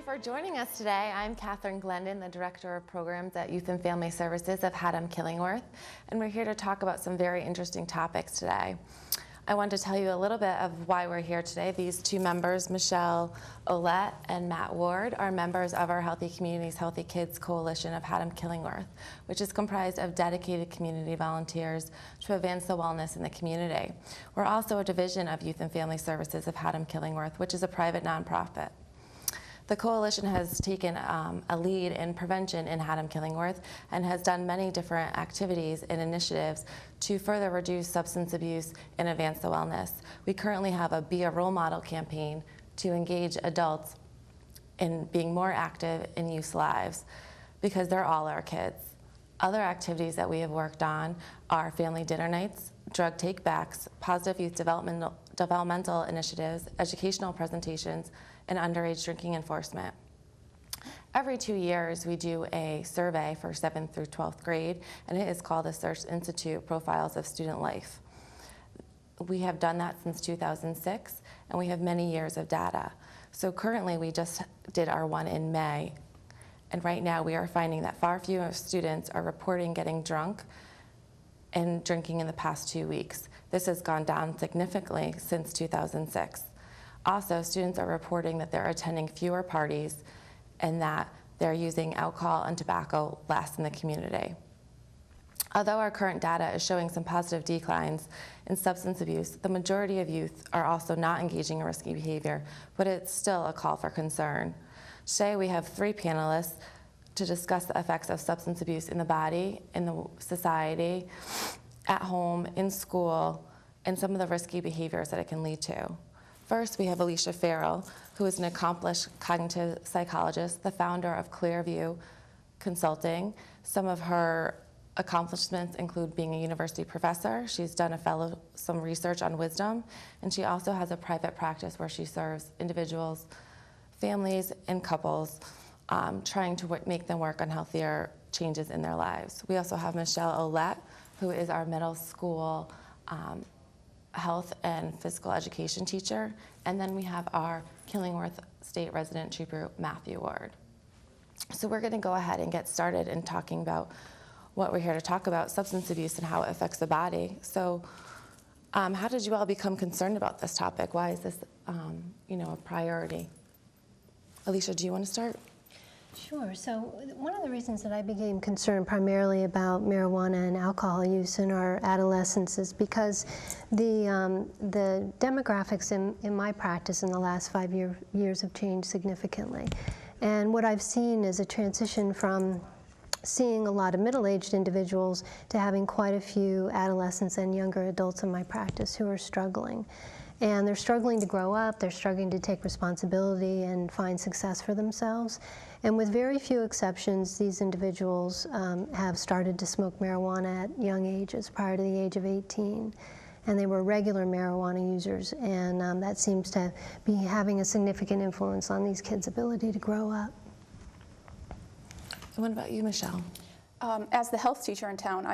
you for joining us today. I'm Catherine Glendon, the Director of Programs at Youth and Family Services of Haddam-Killingworth, and we're here to talk about some very interesting topics today. I want to tell you a little bit of why we're here today. These two members, Michelle Olette and Matt Ward, are members of our Healthy Communities, Healthy Kids Coalition of Haddam-Killingworth, which is comprised of dedicated community volunteers to advance the wellness in the community. We're also a division of Youth and Family Services of Haddam-Killingworth, which is a private nonprofit. The coalition has taken a lead in prevention in Haddam-Killingworth and has done many different activities and initiatives to further reduce substance abuse and advance the wellness. We currently have a Be a Role Model campaign to engage adults in being more active in youth's lives because they're all our kids. Other activities that we have worked on are family dinner nights, drug take-backs, positive youth developmental initiatives, educational presentations, and underage drinking enforcement. Every 2 years, we do a survey for 7th through 12th grade, and it is called the Search Institute Profiles of Student Life. We have done that since 2006, and we have many years of data. So currently, we just did our one in May, and right now we are finding that far fewer students are reporting getting drunk and drinking in the past 2 weeks. This has gone down significantly since 2006. Also, students are reporting that they're attending fewer parties and that they're using alcohol and tobacco less in the community. Although our current data is showing some positive declines in substance abuse, the majority of youth are also not engaging in risky behavior, but it's still a call for concern. Today we have 3 panelists to discuss the effects of substance abuse in the body, in the society, at home, in school, and some of the risky behaviors that it can lead to. First, we have Alicia Farrell, who is an accomplished cognitive psychologist, the founder of Clearview Consulting. Some of her accomplishments include being a university professor. She's done some research on wisdom, and she also has a private practice where she serves individuals, families, and couples, trying to make them work on healthier changes in their lives. We also have Michelle Olette, who is our middle school health and physical education teacher, and then we have our Killingworth State Resident Trooper, Matthew Ward. So we're going to go ahead and get started in talking about what we're here to talk about, substance abuse and how it affects the body. So how did you all become concerned about this topic? Why is this a priority? Alicia, do you want to start? Sure. So one of the reasons that I became concerned primarily about marijuana and alcohol use in our adolescents is because the demographics in my practice in the last 5 years have changed significantly. And what I've seen is a transition from seeing a lot of middle-aged individuals to having quite a few adolescents and younger adults in my practice who are struggling. And they're struggling to grow up, they're struggling to take responsibility and find success for themselves. And with very few exceptions, these individuals have started to smoke marijuana at young ages, prior to the age of 18. And they were regular marijuana users, and that seems to be having a significant influence on these kids' ability to grow up. And what about you, Michelle? As the health teacher in town,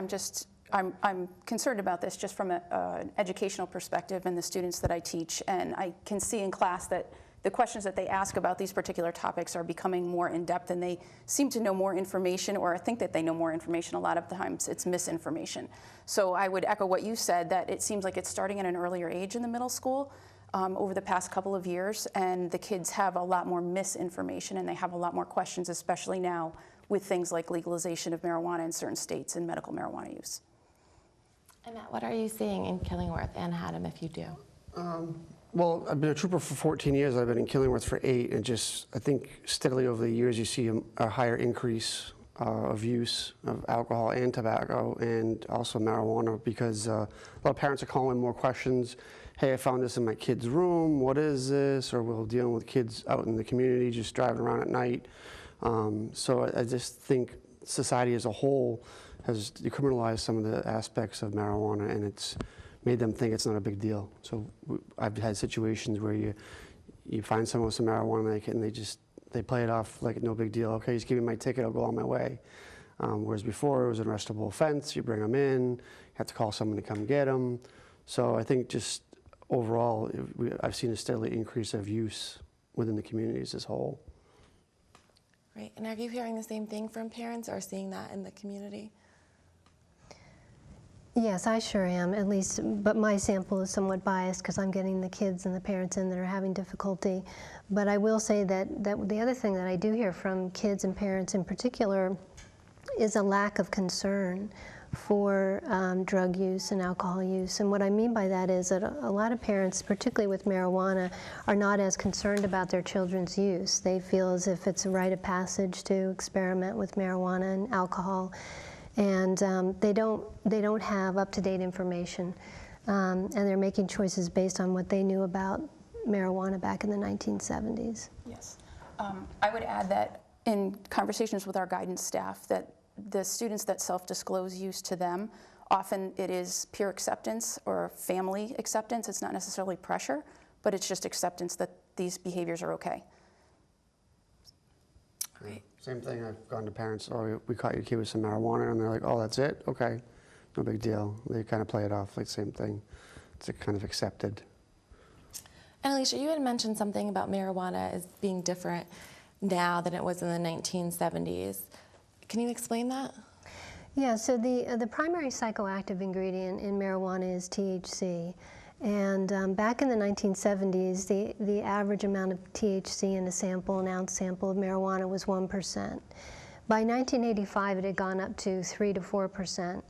I'm concerned about this just from an educational perspective and the students that I teach, and I can see in class that the questions that they ask about these particular topics are becoming more in-depth, and they seem to know more information, or think that they know more information. A lot of times it's misinformation. So I would echo what you said, that it seems like it's starting at an earlier age in the middle school over the past couple of years, and the kids have a lot more misinformation, and they have a lot more questions, especially now with things like legalization of marijuana in certain states and medical marijuana use. And Matt, what are you seeing in Killingworth and Haddam, if you do? Well, I've been a trooper for 14 years. I've been in Killingworth for 8, and I think steadily over the years you see a higher increase of use of alcohol and tobacco, and also marijuana, because a lot of parents are calling more questions. Hey, I found this in my kid's room. What is this? Or we're dealing with kids out in the community just driving around at night. So I just think society as a whole has decriminalized some of the aspects of marijuana, and it's made them think it's not a big deal. So I've had situations where you find someone with some marijuana and they play it off like no big deal. Okay, just give me my ticket, I'll go on my way. Whereas before it was an arrestable offense. You bring them in, you have to call someone to come get them. So I think just overall, I've seen a steady increase of use within the communities as a whole. Great. And are you hearing the same thing from parents or seeing that in the community? Yes, I sure am, at least, but my sample is somewhat biased because I'm getting the kids and the parents in that are having difficulty. But I will say that the other thing that I do hear from kids and parents in particular is a lack of concern for drug use and alcohol use. And what I mean by that is that a lot of parents, particularly with marijuana, are not as concerned about their children's use. They feel as if it's a rite of passage to experiment with marijuana and alcohol. And they don't have up-to-date information, and they're making choices based on what they knew about marijuana back in the 1970s. Yes. I would add that in conversations with our guidance staff, that the students that self-disclose use to them, often it is peer acceptance or family acceptance. It's not necessarily pressure, but it's just acceptance that these behaviors are okay. Great. Same thing, I've gone to parents, oh, we caught your kid with some marijuana, and they're like, oh, that's it? Okay, no big deal. They kind of play it off like same thing. It's kind of accepted. And Alicia, you had mentioned something about marijuana as being different now than it was in the 1970s. Can you explain that? Yeah, so the primary psychoactive ingredient in marijuana is THC. And back in the 1970s, the average amount of THC in a sample, an ounce sample of marijuana was 1%. By 1985, it had gone up to 3 to 4%.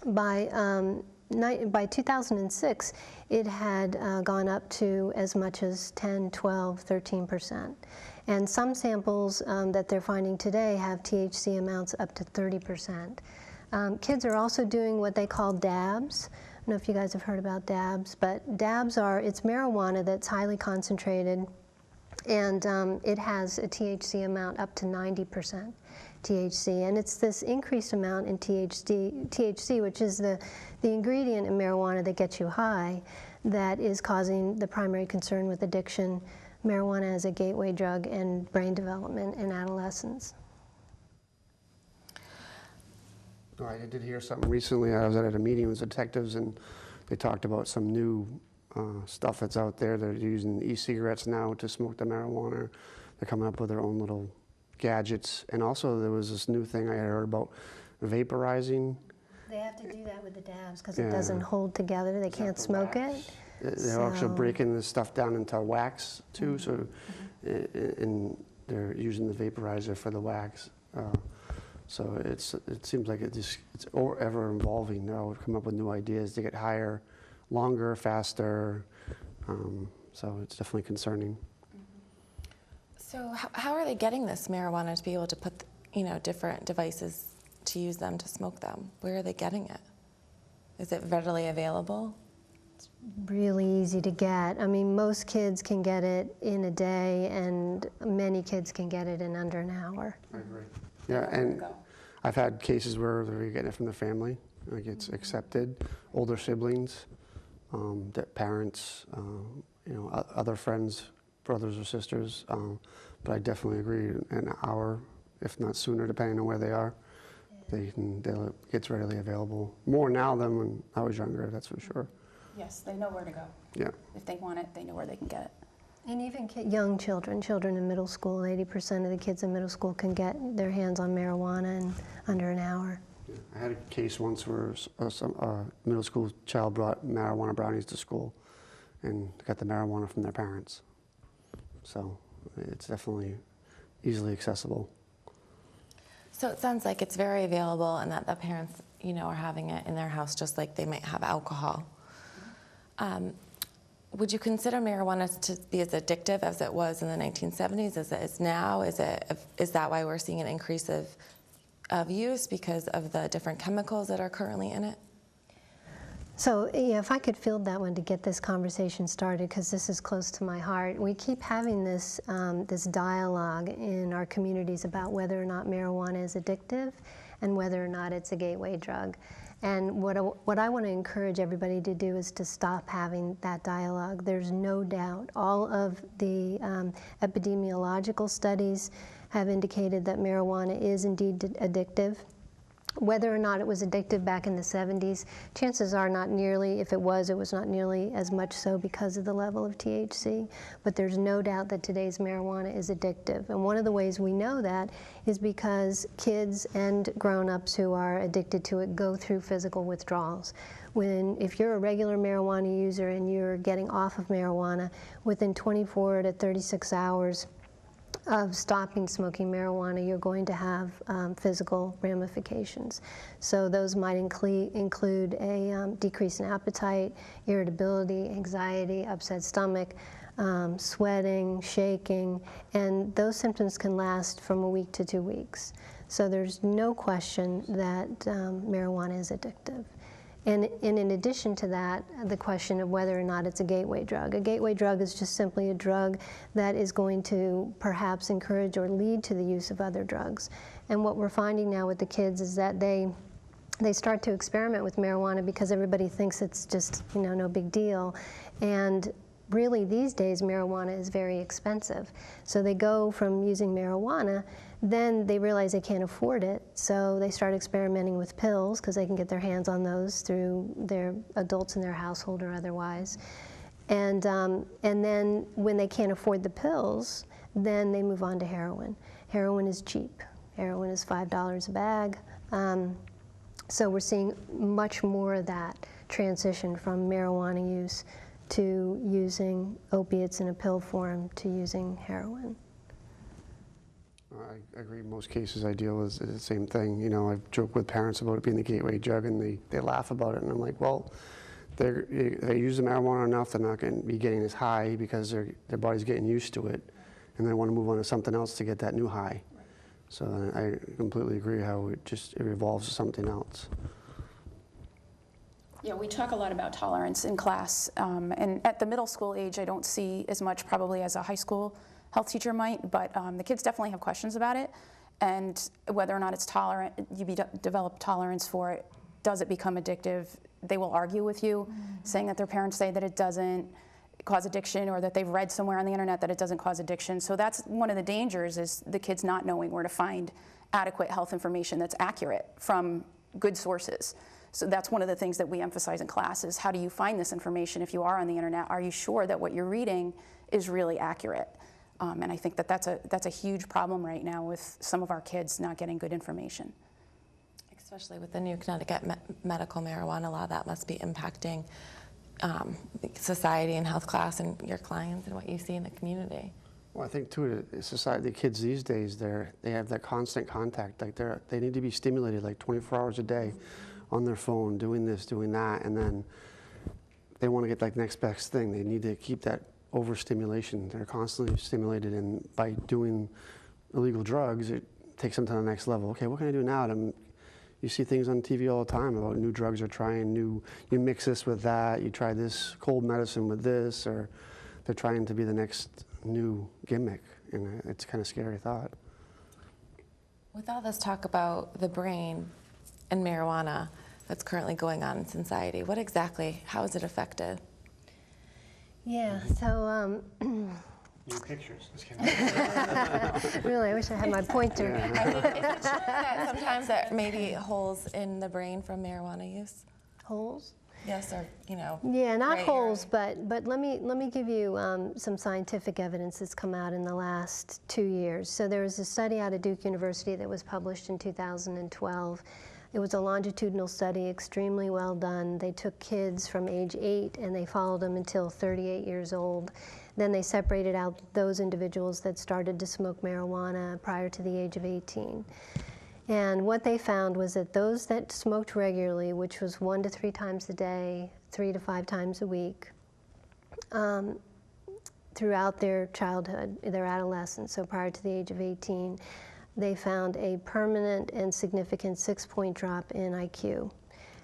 By 2006, it had gone up to as much as 10, 12, 13%. And some samples that they're finding today have THC amounts up to 30%. Kids are also doing what they call dabs. I don't know if you guys have heard about dabs, but dabs it's marijuana that's highly concentrated, and it has a THC amount up to 90% THC, and it's this increased amount in THC, which is the ingredient in marijuana that gets you high, that is causing the primary concern with addiction, marijuana as a gateway drug, and brain development in adolescents. Oh, I did hear something recently. I was at a meeting with detectives, and they talked about some new stuff that's out there. They're using e-cigarettes now to smoke the marijuana. They're coming up with their own little gadgets. And also there was this new thing I heard about vaporizing. They have to do that with the dabs because it doesn't hold together. They can't smoke it. They're actually breaking this stuff down into wax too. So, and they're using the vaporizer for the wax. So it seems like it's ever evolving now. We've come up with new ideas to get higher, longer, faster. So it's definitely concerning. So how are they getting this marijuana to be able to put, different devices to use them to smoke them? Where are they getting it? Is it readily available? It's really easy to get. I mean, most kids can get it in a day, and many kids can get it in under an hour. I agree. Yeah, and I've had cases where they're getting it from the family, like it's accepted, older siblings, that parents, other friends, brothers or sisters. But I definitely agree, an hour, if not sooner, depending on where they are, it's readily available. More now than when I was younger, that's for sure. Yes, they know where to go. Yeah. If they want it, they know where they can get it. And even young children in middle school, 80% of the kids in middle school can get their hands on marijuana in under an hour. Yeah. I had a case once where a middle school child brought marijuana brownies to school and got the marijuana from their parents. So it's definitely easily accessible. So it sounds like it's very available and that the parents, are having it in their house just like they might have alcohol. Would you consider marijuana to be as addictive as it was in the 1970s as it is now? Is that why we're seeing an increase of use because of the different chemicals that are currently in it? So yeah, if I could field that one to get this conversation started, because this is close to my heart. We keep having this dialogue in our communities about whether or not marijuana is addictive and whether or not it's a gateway drug. And what I want to encourage everybody to do is to stop having that dialogue. There's no doubt. All of the epidemiological studies have indicated that marijuana is indeed addictive. Whether or not it was addictive back in the 70s, chances are not nearly, if it was not nearly as much so because of the level of THC, but there's no doubt that today's marijuana is addictive. And one of the ways we know that is because kids and grown-ups who are addicted to it go through physical withdrawals. If you're a regular marijuana user and you're getting off of marijuana, within 24 to 36 hours, of stopping smoking marijuana, you're going to have physical ramifications. So those might include a decrease in appetite, irritability, anxiety, upset stomach, sweating, shaking, and those symptoms can last from a week to 2 weeks. So there's no question that marijuana is addictive. And in addition to that, the question of whether or not it's a gateway drug. A gateway drug is just simply a drug that is going to perhaps encourage or lead to the use of other drugs. And what we're finding now with the kids is that they start to experiment with marijuana because everybody thinks it's just, no big deal. And really these days marijuana is very expensive. So they go from using marijuana, then they realize they can't afford it, so they start experimenting with pills because they can get their hands on those through their adults in their household or otherwise. And then when they can't afford the pills, then they move on to heroin. Heroin is cheap. Heroin is $5 a bag. So we're seeing much more of that transition from marijuana use to using opiates in a pill form to using heroin. I agree. In most cases, I deal with the same thing. I joke with parents about it being the gateway drug, and they laugh about it. And I'm like, well, they use the marijuana enough, they're not going to be getting as high because their body's getting used to it, and they want to move on to something else to get that new high. So I completely agree how it evolves to something else. Yeah, we talk a lot about tolerance in class, and at the middle school age, I don't see as much probably as a high school health teacher might, but the kids definitely have questions about it, and whether or not it's tolerant, develop tolerance for it, does it become addictive? They will argue with you, saying that their parents say that it doesn't cause addiction, or that they've read somewhere on the internet that it doesn't cause addiction. So that's one of the dangers, is the kids not knowing where to find adequate health information that's accurate from good sources. So that's one of the things that we emphasize in class is, how do you find this information if you are on the internet? Are you sure that what you're reading is really accurate? And I think that that's a huge problem right now with some of our kids not getting good information. Especially with the new Connecticut medical marijuana law, that must be impacting society and health class and your clients and what you see in the community. Well, I think too, the kids these days, they have that constant contact. Like they need to be stimulated like 24 hours a day on their phone, doing this, doing that, and then they want to get like next best thing. They need to keep that overstimulation. They're constantly stimulated, and by doing illegal drugs, it takes them to the next level. Okay, what can I do now? You see things on TV all the time about new drugs are trying you mix this with that, you try this cold medicine with this, or they're trying to be the next new gimmick, and it's kind of scary thought. With all this talk about the brain and marijuana that's currently going on in society, how is it affected? Yeah, so New pictures. really, I wish I had my pointer. I mean, is it true that sometimes there may be holes in the brain from marijuana use? Holes? Yes, or Yeah, not gray holes, area. but let me give you some scientific evidence that's come out in the last 2 years. So there was a study out of Duke University that was published in 2012. It was a longitudinal study, extremely well done. They took kids from age 8 and they followed them until 38 years old. Then they separated out those individuals that started to smoke marijuana prior to the age of 18. And what they found was that those that smoked regularly, which was 1 to 3 times a day, 3 to 5 times a week, throughout their childhood, their adolescence, so prior to the age of 18, they found a permanent and significant 6-point drop in IQ.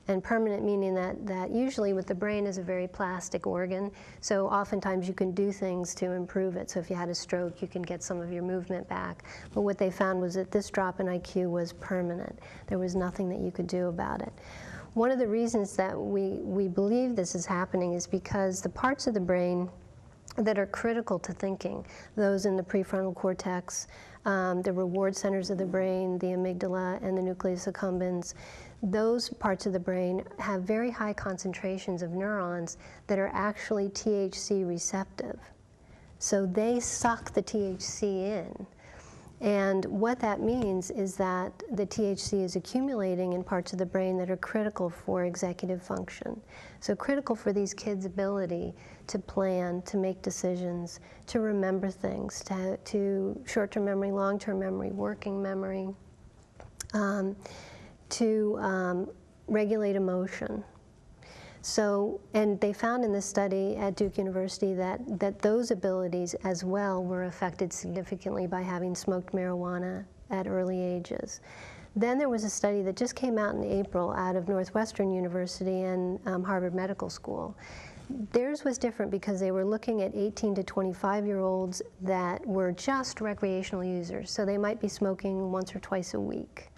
And permanent meaning that usually with the brain is a very plastic organ, so oftentimes you can do things to improve it. So if you had a stroke, you can get some of your movement back. But what they found was that this drop in IQ was permanent. There was nothing that you could do about it. One of the reasons that we believe this is happening is because the parts of the brain that are critical to thinking, those in the prefrontal cortex, the reward centers of the brain, the amygdala and the nucleus accumbens, those parts of the brain have very high concentrations of neurons that are actually THC receptive. So they suck the THC in. And what that means is that the THC is accumulating in parts of the brain that are critical for executive function. So critical for these kids' ability to plan, to make decisions, to remember things, to short-term memory, long-term memory, working memory, to regulate emotion. So, and they found in this study at Duke University that those abilities as well were affected significantly by having smoked marijuana at early ages. Then there was a study that just came out in April out of Northwestern University and Harvard Medical School. Theirs was different because they were looking at 18 to 25-year-olds that were just recreational users. So they might be smoking once or twice a week.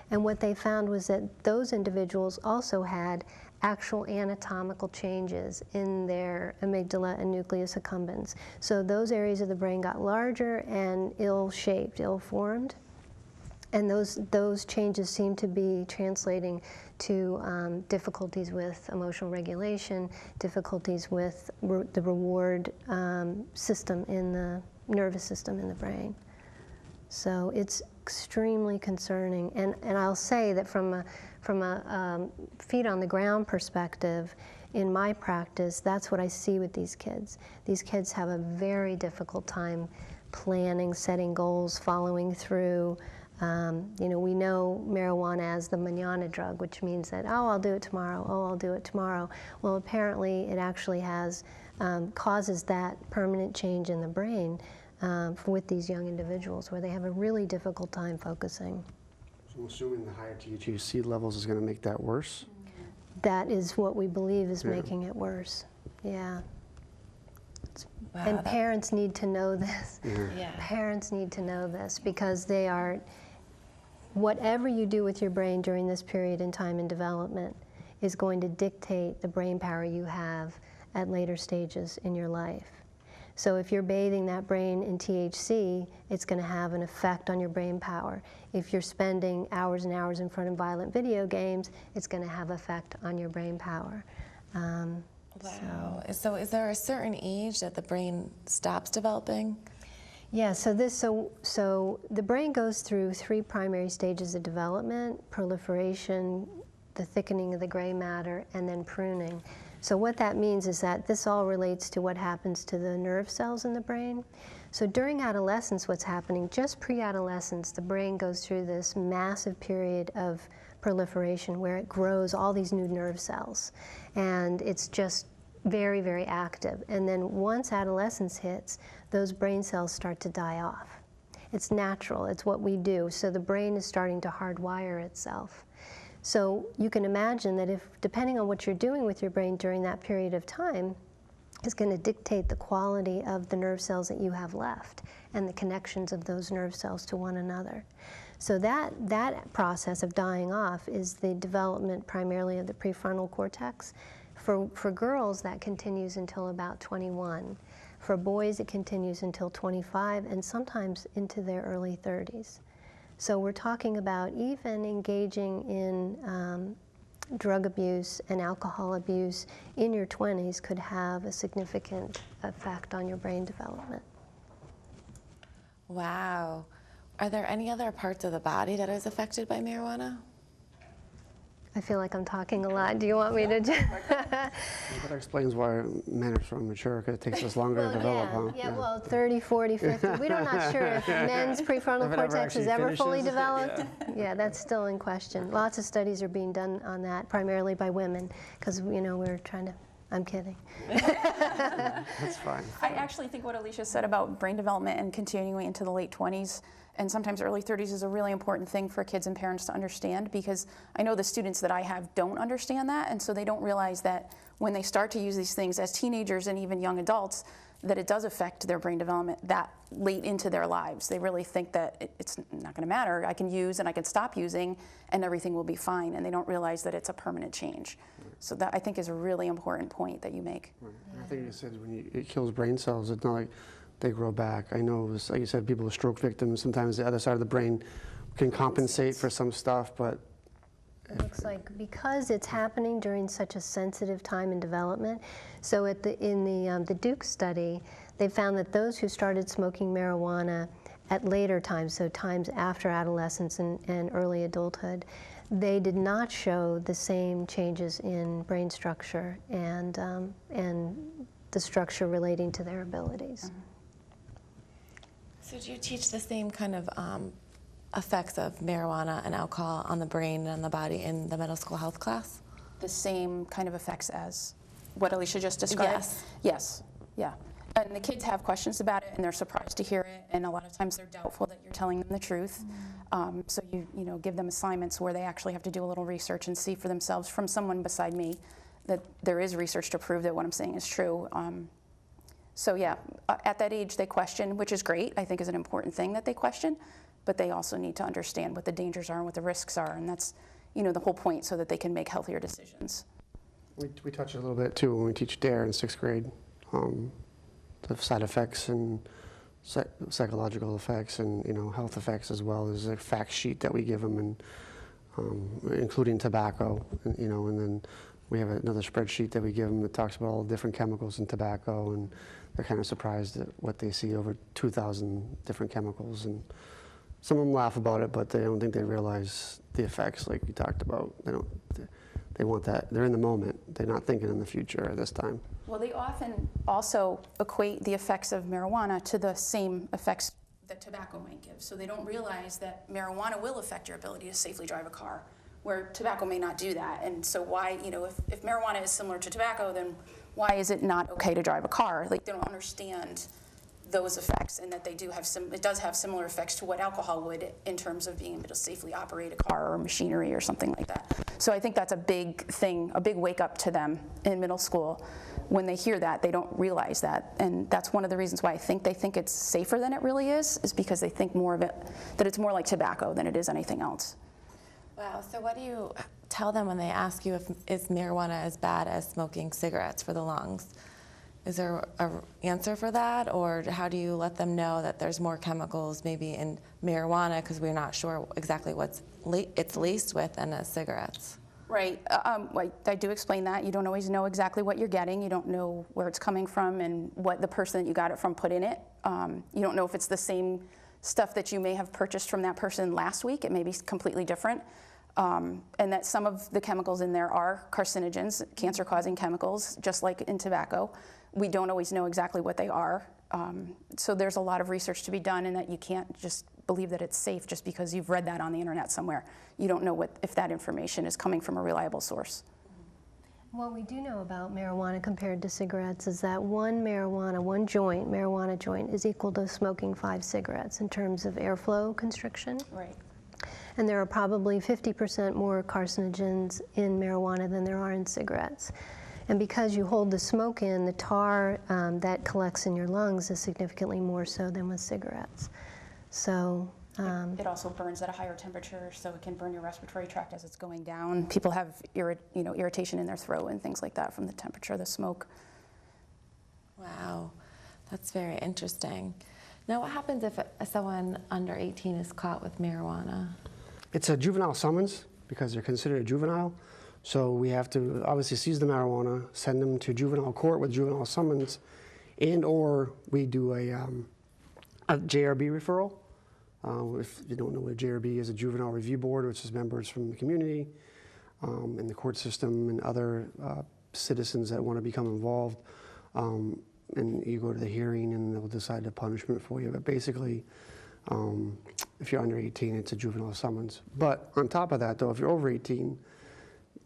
And what they found was that those individuals also had actual anatomical changes in their amygdala and nucleus accumbens. So those areas of the brain got larger and ill-shaped, ill-formed. And those changes seem to be translating to difficulties with emotional regulation, difficulties with the reward system in the nervous system in the brain. So it's extremely concerning. And I'll say that from a feet on the ground perspective, in my practice, that's what I see with these kids. These kids have a very difficult time planning, setting goals, following through. You know, we know marijuana as the mañana drug, which means that, oh, I'll do it tomorrow, oh, I'll do it tomorrow. Well, apparently it actually has, causes that permanent change in the brain with these young individuals where they have a really difficult time focusing. So I'm assuming the higher THC levels is going to make that worse? That is what we believe is making it worse. Yeah. Wow, And parents need to know this. Yeah. Parents need to know this because they are, whatever you do with your brain during this period in time in development is going to dictate the brain power you have at later stages in your life. So if you're bathing that brain in THC, it's going to have an effect on your brain power. If you're spending hours and hours in front of violent video games, it's going to have effect on your brain power. Wow. So is there a certain age that the brain stops developing? Yeah, so the brain goes through 3 primary stages of development: proliferation, the thickening of the gray matter, and then pruning. So what that means is that this all relates to what happens to the nerve cells in the brain. So during adolescence, what's happening, just pre-adolescence, the brain goes through this massive period of proliferation where it grows all these new nerve cells. And it's just very, very active. And then once adolescence hits, those brain cells start to die off. It's natural, it's what we do. So the brain is starting to hardwire itself. So you can imagine that if, depending on what you're doing with your brain during that period of time, is going to dictate the quality of the nerve cells that you have left and the connections of those nerve cells to one another. So that process of dying off is the development primarily of the prefrontal cortex. For girls, that continues until about 21. For boys, it continues until 25 and sometimes into their early 30s. So we're talking about even engaging in drug abuse and alcohol abuse in your 20s could have a significant effect on your brain development. Wow. Are there any other parts of the body that is affected by marijuana? I feel like I'm talking a lot. Do you want me to do? That explains why men are so immature, because it takes us longer to develop, huh? Yeah, well, 30, 40, 50. We're not sure if men's prefrontal If it ever cortex is actually ever fully finishes. developed. Yeah, that's still in question. Lots of studies are being done on that, primarily by women, because, you know, we're trying to, I'm kidding. That's fine. I actually think what Alicia said about brain development and continuing into the late 20s and sometimes early 30s is a really important thing for kids and parents to understand, because I know the students that I have don't understand that, and so they don't realize that when they start to use these things as teenagers and even young adults, that it does affect their brain development that late into their lives. They really think that it's not going to matter. I can use and I can stop using and everything will be fine, and they don't realize that it's a permanent change. So that, I think, is a really important point that you make. Right. I think you said when it kills brain cells, it's not like they grow back. I know, it was, like you said, people with stroke victims, sometimes the other side of the brain can compensate for some stuff, but It looks like because it's happening during such a sensitive time in development, so in the Duke study, they found that those who started smoking marijuana at later times, so times after adolescence and early adulthood, they did not show the same changes in brain structure and the structure relating to their abilities. So do you teach the same kind of effects of marijuana and alcohol on the brain and the body in the middle school health class? The same kind of effects as what Alicia just described? Yes. Yes, yeah. And the kids have questions about it, and they're surprised to hear it, and a lot of times they're doubtful that you're telling them the truth. So you give them assignments where they actually have to do a little research and see for themselves from someone beside me that there is research to prove that what I'm saying is true. So yeah, at that age they question, which is great. I think is an important thing that they question, but they also need to understand what the dangers are and what the risks are, and that's the whole point, so that they can make healthier decisions. we touch a little bit too when we teach DARE in 6th grade. The side effects and psychological effects and health effects, as well as a fact sheet that we give them, and including tobacco, and then we have another spreadsheet that we give them that talks about all the different chemicals in tobacco, and they're kind of surprised at what they see, over 2,000 different chemicals, and some of them laugh about it, but they don't think they realize the effects like you talked about. They want that, they're in the moment, they're not thinking in the future at this time. Well, they often also equate the effects of marijuana to the same effects that tobacco might give. So they don't realize that marijuana will affect your ability to safely drive a car, where tobacco may not do that. And so why, if marijuana is similar to tobacco, then why is it not okay to drive a car? Like, they don't understand those effects, and that they do have it does have similar effects to what alcohol would, in terms of being able to safely operate a car or machinery or something like that. So I think that's a big thing, a big wake up to them in middle school. When they hear that, they don't realize that, and that's one of the reasons why I think they think it's safer than it really is because they think more of it, that it's more like tobacco than it is anything else. Wow, so what do you tell them when they ask you is marijuana as bad as smoking cigarettes for the lungs? Is there an answer for that, or how do you let them know that there's more chemicals maybe in marijuana, because we're not sure exactly what it's laced with, than as cigarettes? Right. I do explain that. You don't always know exactly what you're getting. You don't know where it's coming from and what the person that you got it from put in it. You don't know if it's the same stuff that you may have purchased from that person last week. It may be completely different. And that some of the chemicals in there are carcinogens, cancer-causing chemicals, just like in tobacco. We don't always know exactly what they are. So there's a lot of research to be done, and that you can't just believe that it's safe just because you've read that on the internet somewhere. You don't know if that information is coming from a reliable source. What we do know about marijuana compared to cigarettes is that one marijuana joint is equal to smoking 5 cigarettes in terms of airflow constriction. Right. And there are probably 50% more carcinogens in marijuana than there are in cigarettes. And because you hold the smoke in, the tar that collects in your lungs is significantly more so than with cigarettes. So it also burns at a higher temperature, so it can burn your respiratory tract as it's going down. People have irritation in their throat and things like that from the temperature of the smoke. Wow, that's very interesting. Now, what happens if someone under 18 is caught with marijuana? It's a juvenile summons because they're considered a juvenile. So we have to obviously seize the marijuana, send them to juvenile court with juvenile summons, or we do a JRB referral. If you don't know what JRB is, a juvenile review board, which is members from the community and the court system and other citizens that want to become involved. And you go to the hearing and they'll decide the punishment for you. But basically, if you're under 18, it's a juvenile summons. But on top of that, though, if you're over 18,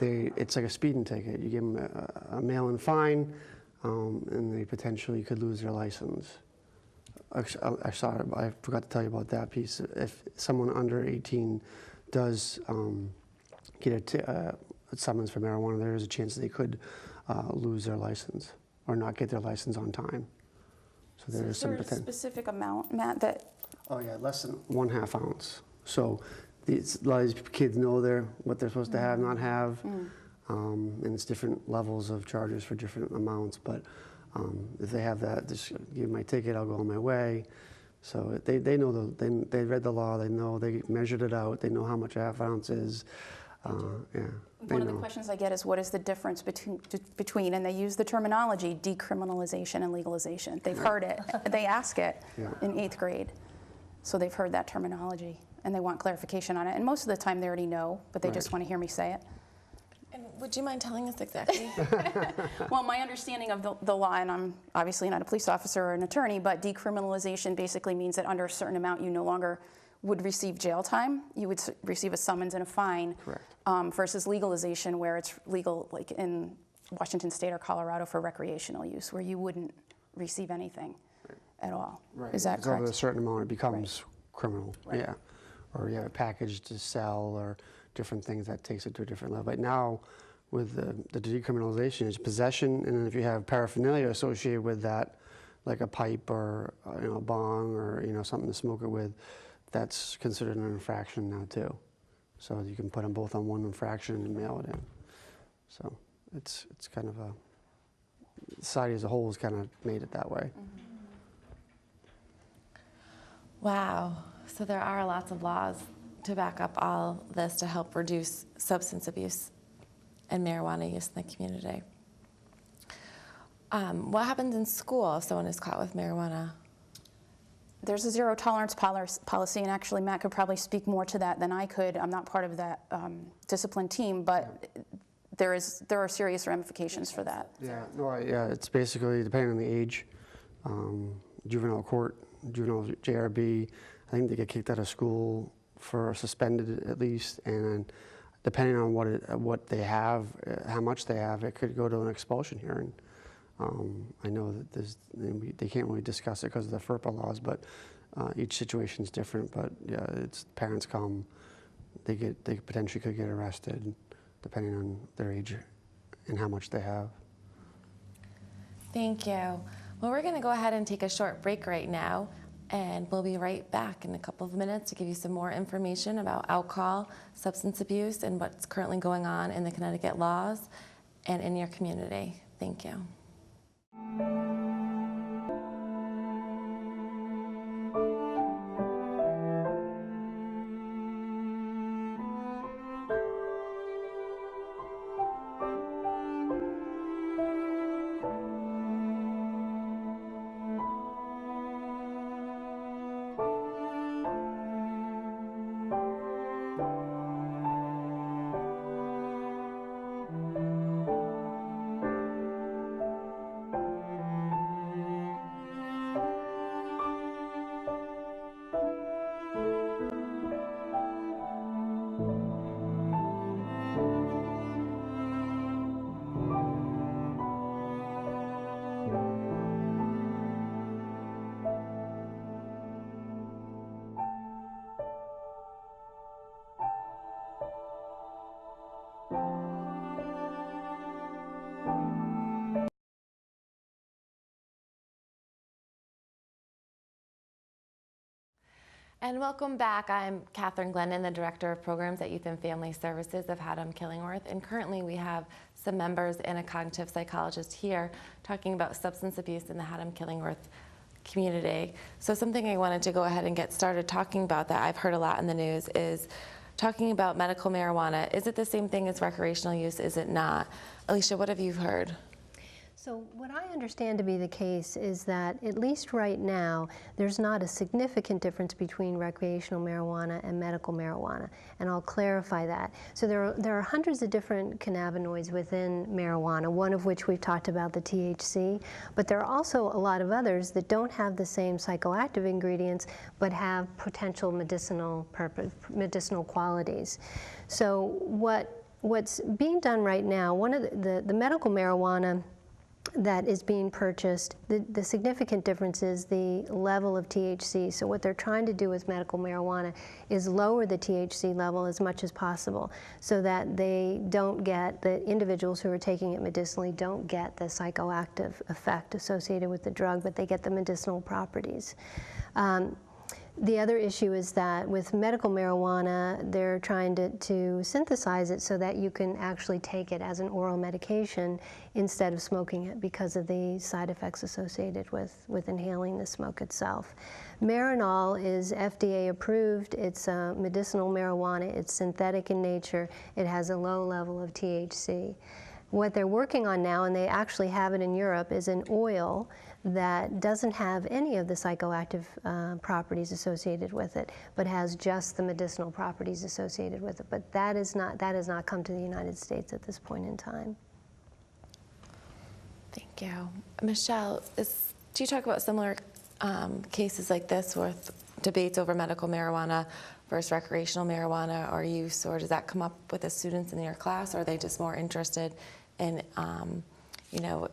it's like a speeding ticket. You give them a mail-in fine, and they potentially could lose their license. I forgot to tell you about that piece. If someone under 18 does get a summons for marijuana, there is a chance that they could lose their license or not get their license on time. So there is some potential. Specific amount, Matt, that? Oh yeah, less than 1/2 ounce. So a lot of these kids know what they're supposed to have, not have, and it's different levels of charges for different amounts. But If they have that, just give my ticket, I'll go on my way. So they know, they read the law, they know, they measured it out, they know how much a half ounce is. Yeah, they One of the know. questions I get is, what is the difference between, and they use the terminology, decriminalization and legalization. They've heard it. They ask it in 8th grade. So they've heard that terminology, and they want clarification on it. And most of the time they already know, but they just want to hear me say it. And would you mind telling us exactly? Well, my understanding of the law, and I'm obviously not a police officer or an attorney, but decriminalization basically means that under a certain amount you no longer would receive jail time. You would receive a summons and a fine. Correct. Versus legalization, where it's legal, like in Washington State or Colorado, for recreational use, where you wouldn't receive anything at all. Right. Is that It's over correct? a certain amount, it becomes criminal. Yeah. Or you have a package to sell or different things that takes it to a different level. But now, with the decriminalization, it's possession, and then if you have paraphernalia associated with that, like a pipe or a bong or something to smoke it with, that's considered an infraction now too. So you can put them both on one infraction and mail it in. So it's kind of society as a whole has kind of made it that way. Wow. So there are lots of laws to back up all this to help reduce substance abuse and marijuana use in the community. What happens in school if someone is caught with marijuana? There's a zero tolerance policy, and actually Matt could probably speak more to that than I could. I'm not part of that discipline team, but there are serious ramifications for that. Yeah, no, yeah, it's basically depending on the age, juvenile court, juvenile JRB. I think they get kicked out of school for suspended at least, and depending on what they have, how much they have, it could go to an expulsion hearing. I know that they can't really discuss it because of the FERPA laws, but each situation is different. But yeah, it's parents come, they potentially could get arrested depending on their age and how much they have. Thank you. Well, we're going to go ahead and take a short break right now, and we'll be right back in a couple of minutes to give you some more information about alcohol, substance abuse, and what's currently going on in the Connecticut laws and in your community. Thank you. And welcome back. I'm Catherine Glennon, the Director of Programs at Youth and Family Services of Haddam Killingworth. And currently we have some members and a cognitive psychologist here talking about substance abuse in the Haddam Killingworth community. So something I wanted to go ahead and get started talking about that I've heard a lot in the news is talking about medical marijuana. Is it the same thing as recreational use? Is it not? Alicia, what have you heard? So what I understand to be the case is that, at least right now, there's not a significant difference between recreational marijuana and medical marijuana, and I'll clarify that. So there are hundreds of different cannabinoids within marijuana, one of which we've talked about, the THC, but there are also a lot of others that don't have the same psychoactive ingredients, but have potential medicinal qualities. So what's being done right now, one of the medical marijuana that is being purchased, the significant difference is the level of THC. So what they're trying to do with medical marijuana is lower the THC level as much as possible so that they don't get, the individuals who are taking it medicinally don't get the psychoactive effect associated with the drug, but they get the medicinal properties. The other issue is that with medical marijuana, they're trying to synthesize it so that you can actually take it as an oral medication instead of smoking it because of the side effects associated with inhaling the smoke itself. Marinol is FDA approved. It's medicinal marijuana. It's synthetic in nature. It has a low level of THC. What they're working on now, and they actually have it in Europe, is an oil that doesn't have any of the psychoactive properties associated with it, but has just the medicinal properties associated with it. But that has not come to the United States at this point in time. Thank you. Michelle, do you talk about similar cases like this with debates over medical marijuana versus recreational marijuana or use, or does that come up with the students in your class, or are they just more interested in,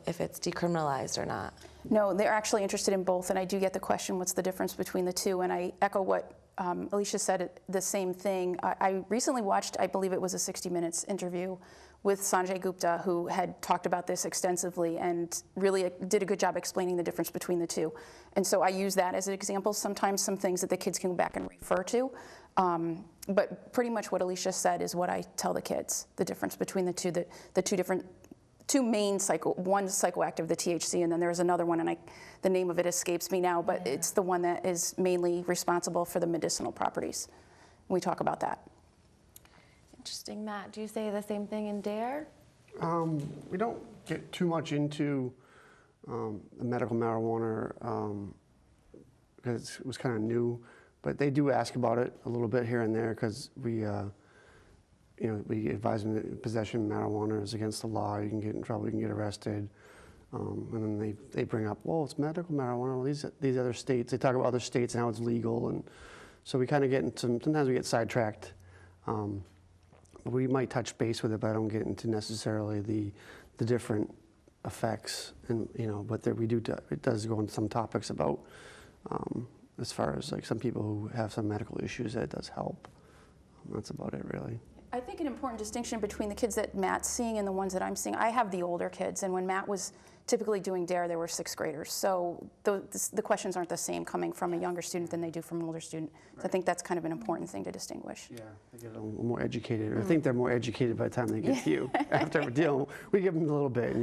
if it's decriminalized or not? No, they're actually interested in both, and I do get the question, what's the difference between the two? And I echo what Alicia said, the same thing. I recently watched, I believe it was a 60 Minutes interview with Sanjay Gupta, who had talked about this extensively and really did a good job explaining the difference between the two. And so I use that as an example, sometimes some things that the kids can go back and refer to. But pretty much what Alicia said is what I tell the kids, the difference between the two main one's psychoactive, the THC, and then there's another one, and the name of it escapes me now, but it's the one that is mainly responsible for the medicinal properties. We talk about that. Interesting. Matt, do you say the same thing in DARE? We don't get too much into the medical marijuana because it was kind of new, but they do ask about it a little bit here and there because we we advise them that possession of marijuana is against the law. You can get in trouble. You can get arrested. And then they bring up, well, it's medical marijuana. Well, these other states, they talk about other states and how it's legal, and so we kind of get into. Sometimes we get sidetracked. We might touch base with it, but I don't get into necessarily the different effects. And but it does go into some topics about as far as like some people who have some medical issues that it does help. That's about it, really. I think an important distinction between the kids that Matt's seeing and the ones that I'm seeing, I have the older kids, and when Matt was typically doing DARE, there were 6th graders. So the questions aren't the same coming from a younger student than they do from an older student. So I think that's kind of an important thing to distinguish. Yeah, they get a little more educated. I think they're more educated by the time they get to you. After we're dealing, we give them a little bit.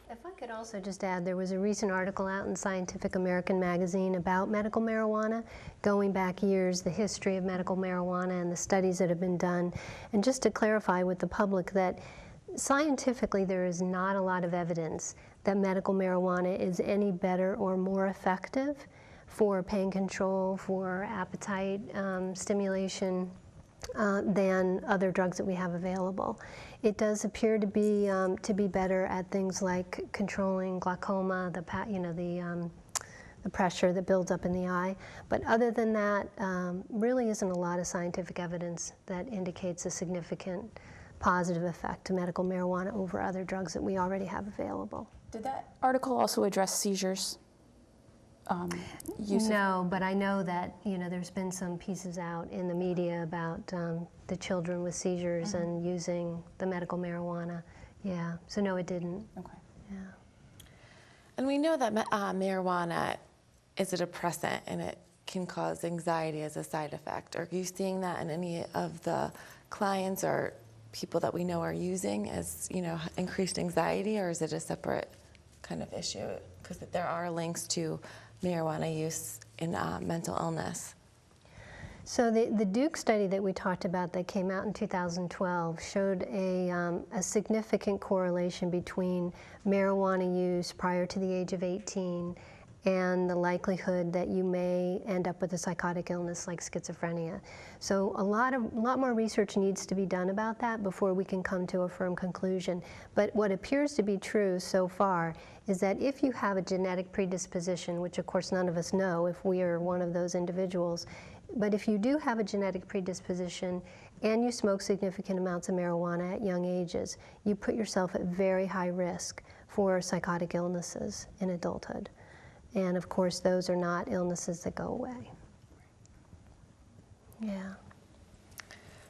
If I could also just add, there was a recent article out in Scientific American magazine about medical marijuana, going back years, the history of medical marijuana and the studies that have been done. And just to clarify with the public that scientifically there is not a lot of evidence that medical marijuana is any better or more effective for pain control, for appetite stimulation, than other drugs that we have available. It does appear to be better at things like controlling glaucoma, the pressure that builds up in the eye. But other than that, really isn't a lot of scientific evidence that indicates a significant positive effect to medical marijuana over other drugs that we already have available. Did that article also address seizures? No, but I know that there's been some pieces out in the media about the children with seizures and using the medical marijuana. Yeah, so no, it didn't. Okay. Yeah. And we know that marijuana is a depressant and it can cause anxiety as a side effect. Are you seeing that in any of the clients or people that we know are using as increased anxiety, or is it a separate kind of issue? Because there are links to marijuana use in mental illness. So the Duke study that we talked about that came out in 2012 showed a significant correlation between marijuana use prior to the age of 18 and the likelihood that you may end up with a psychotic illness like schizophrenia. So a lot more research needs to be done about that before we can come to a firm conclusion. But what appears to be true so far is that if you have a genetic predisposition, which of course none of us know if we are one of those individuals, but if you do have a genetic predisposition and you smoke significant amounts of marijuana at young ages, you put yourself at very high risk for psychotic illnesses in adulthood. And of course, those are not illnesses that go away. Yeah.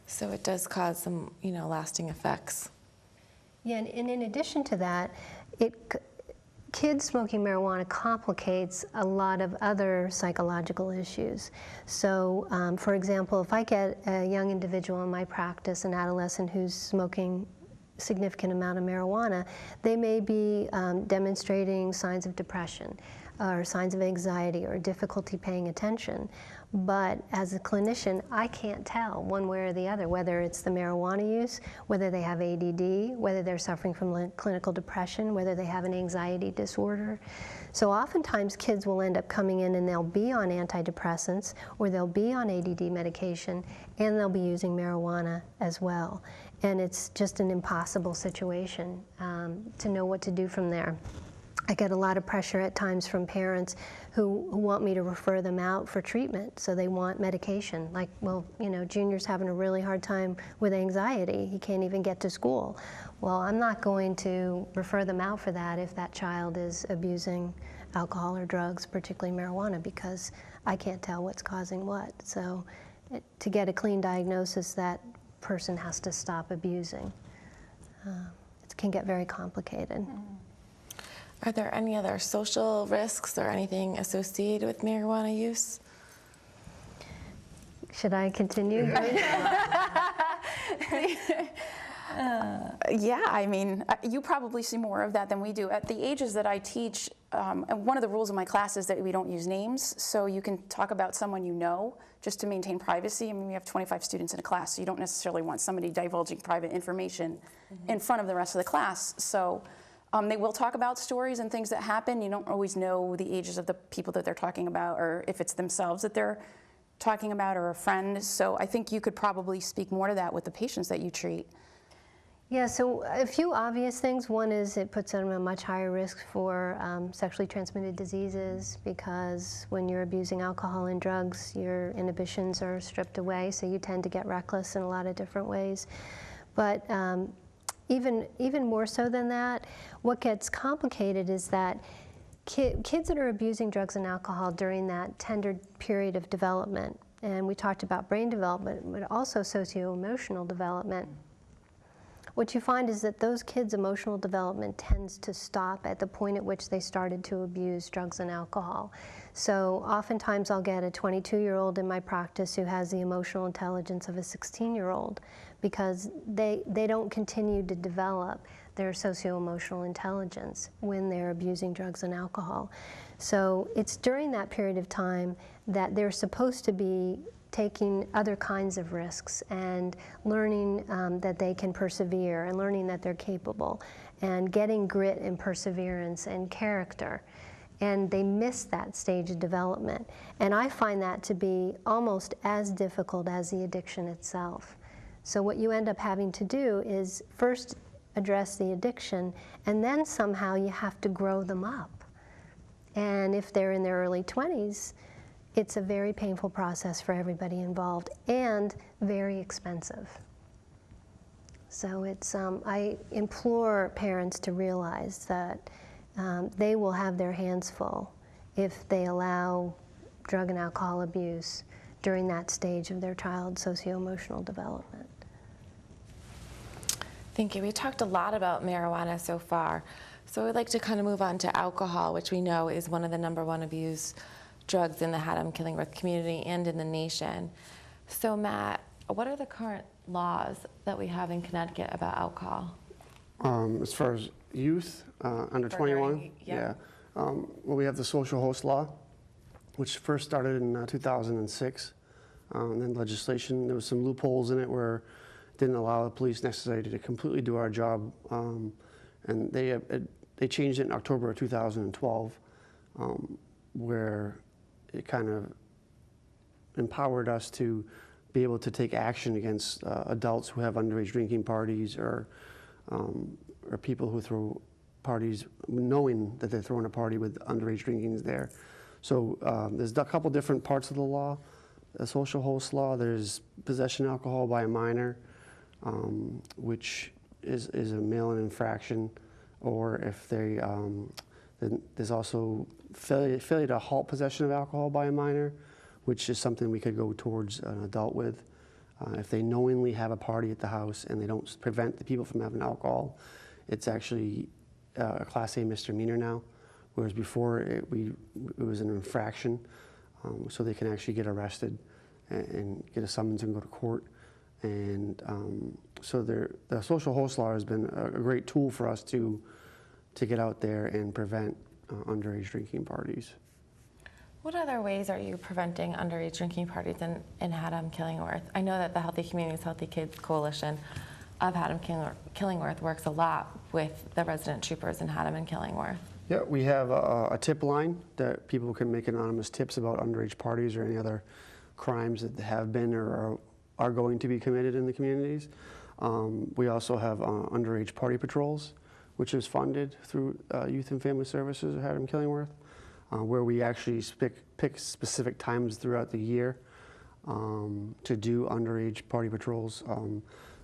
So it does cause some, lasting effects. Yeah, and in addition to that, kids smoking marijuana complicates a lot of other psychological issues. So, for example, if I get a young individual in my practice, an adolescent who's smoking significant amount of marijuana, they may be demonstrating signs of depression or signs of anxiety or difficulty paying attention. But as a clinician, I can't tell one way or the other whether it's the marijuana use, whether they have ADD, whether they're suffering from clinical depression, whether they have an anxiety disorder. So oftentimes kids will end up coming in and they'll be on antidepressants or they'll be on ADD medication and they'll be using marijuana as well. And it's just an impossible situation to know what to do from there. I get a lot of pressure at times from parents who want me to refer them out for treatment. So they want medication. Like, well, you know, Junior's having a really hard time with anxiety. He can't even get to school. Well, I'm not going to refer them out for that if that child is abusing alcohol or drugs, particularly marijuana, because I can't tell what's causing what. So to get a clean diagnosis, that person has to stop abusing. It can get very complicated. Are there any other social risks or anything associated with marijuana use? Should I continue? Yeah, I mean, you probably see more of that than we do. At the ages that I teach, and one of the rules of my class is that we don't use names, so you can talk about someone you know just to maintain privacy. I mean, we have 25 students in a class, so you don't necessarily want somebody divulging private information in front of the rest of the class. So they will talk about stories and things that happen. You don't always know the ages of the people that they're talking about, or if it's themselves that they're talking about, or a friend. So I think you could probably speak more to that with the patients that you treat. Yeah, so a few obvious things. One is it puts them at a much higher risk for sexually transmitted diseases, because when you're abusing alcohol and drugs, your inhibitions are stripped away, so you tend to get reckless in a lot of different ways. But even more so than that, what gets complicated is that kids that are abusing drugs and alcohol during that tender period of development, and we talked about brain development, but also socio-emotional development, what you find is that those kids' emotional development tends to stop at the point at which they started to abuse drugs and alcohol. So oftentimes I'll get a 22-year-old in my practice who has the emotional intelligence of a 16-year-old, because they don't continue to develop their socio-emotional intelligence when they're abusing drugs and alcohol. So it's during that period of time that they're supposed to be taking other kinds of risks and learning that they can persevere and learning that they're capable and getting grit and perseverance and character. And they miss that stage of development. And I find that to be almost as difficult as the addiction itself. So what you end up having to do is first address the addiction, and then somehow you have to grow them up. And if they're in their early 20s, it's a very painful process for everybody involved and very expensive. So it's, I implore parents to realize that they will have their hands full if they allow drug and alcohol abuse during that stage of their child's socio-emotional development. Thank you. We talked a lot about marijuana so far. So we'd like to kind of move on to alcohol, which we know is one of the #1 abused drugs in the Haddam-Killingworth community and in the nation. So Matt, what are the current laws that we have in Connecticut about alcohol? As far as youth, under 21, yeah. Well, we have the social host law, which first started in 2006. And then legislation, there was some loopholes in it where it didn't allow the police necessarily to completely do our job. And they changed it in October of 2012, where it kind of empowered us to be able to take action against adults who have underage drinking parties, or people who throw parties knowing that they're throwing a party with underage drinking is there. So there's a couple different parts of the law. The social host law, there's possession of alcohol by a minor, which is a mail-in infraction, or if they, then there's also failure to halt possession of alcohol by a minor, which is something we could go towards an adult with. If they knowingly have a party at the house and they don't prevent the people from having alcohol, it's actually a Class A misdemeanor now. whereas before it was an infraction, so they can actually get arrested and get a summons and go to court. And so the social host law has been a great tool for us to get out there and prevent underage drinking parties. What other ways are you preventing underage drinking parties in Haddam-Killingworth? I know that the Healthy Communities, Healthy Kids Coalition of Haddam-Killingworth works a lot with the resident troopers in Haddam and Killingworth. Yeah, we have a tip line that people can make anonymous tips about underage parties or any other crimes that have been or are going to be committed in the communities. We also have underage party patrols, which is funded through Youth and Family Services at Haddam-Killingworth, where we actually pick specific times throughout the year to do underage party patrols,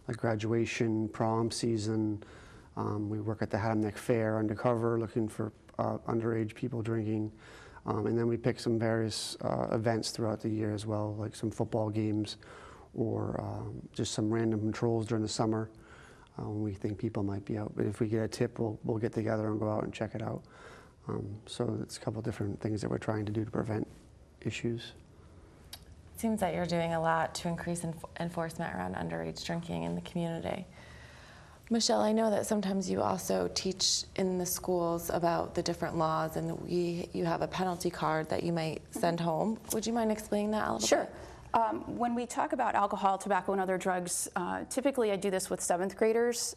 like graduation, prom season. We work at the Haddam Neck Fair undercover looking for underage people drinking. And then we pick some various events throughout the year as well, like some football games or just some random patrols during the summer when we think people might be out. But if we get a tip, we'll get together and go out and check it out. So it's a couple different things that we're trying to do to prevent issues. It seems that you're doing a lot to increase enforcement around underage drinking in the community. Michelle, I know that sometimes you also teach in the schools about the different laws, and you have a penalty card that you might send home. Would you mind explaining that a little Sure. bit? When we talk about alcohol, tobacco, and other drugs, typically I do this with 7th graders.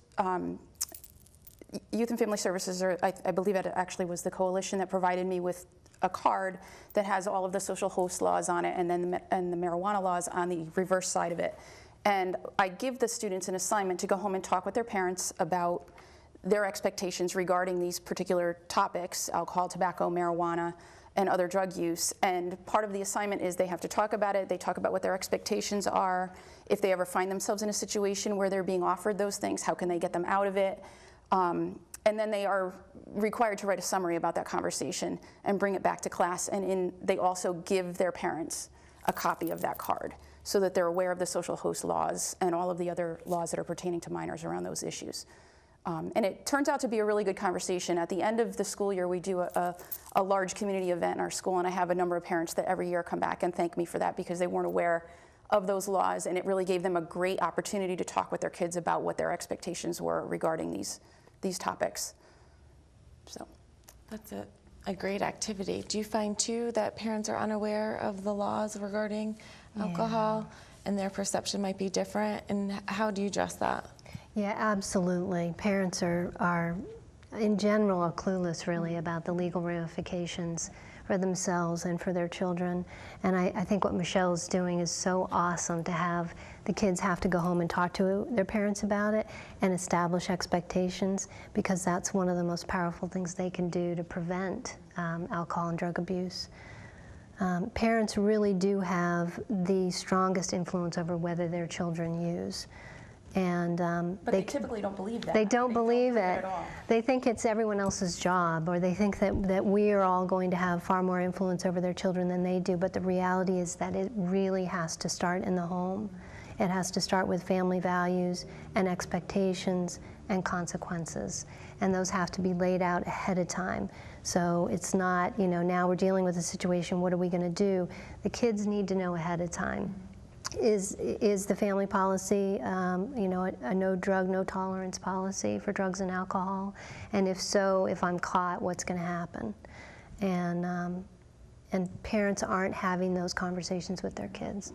Youth and Family Services, I believe it actually was the coalition that provided me with a card that has all of the social host laws on it and then the marijuana laws on the reverse side of it. And I give the students an assignment to go home and talk with their parents about their expectations regarding these particular topics, alcohol, tobacco, marijuana, and other drug use. And part of the assignment is they have to talk about it. They talk about what their expectations are. If they ever find themselves in a situation where they're being offered those things, how can they get them out of it? And then they are required to write a summary about that conversation and bring it back to class. And they also give their parents a copy of that card so that they're aware of the social host laws and all of the other laws that are pertaining to minors around those issues. And it turns out to be a really good conversation. At the end of the school year, we do a large community event in our school, and I have a number of parents that every year come back and thank me for that because they weren't aware of those laws, and it really gave them a great opportunity to talk with their kids about what their expectations were regarding these topics. So That's a great activity. Do you find too that parents are unaware of the laws regarding alcohol and their perception might be different? And how do you address that? Yeah, absolutely. Parents are in general, are clueless really about the legal ramifications for themselves and for their children. And I think what Michelle's doing is so awesome, to have the kids have to go home and talk to their parents about it and establish expectations, because that's one of the most powerful things they can do to prevent alcohol and drug abuse. Parents really do have the strongest influence over whether their children use. And but they typically don't believe that. They don't believe it. At all. They think it's everyone else's job, or they think that we are all going to have far more influence over their children than they do. But the reality is that it really has to start in the home. It has to start with family values and expectations and consequences. And those have to be laid out ahead of time. So it's not, now we're dealing with a situation, what are we going to do? The kids need to know ahead of time. Is the family policy, a no drug, no tolerance policy for drugs and alcohol? And if so, if I'm caught, what's going to happen? And parents aren't having those conversations with their kids.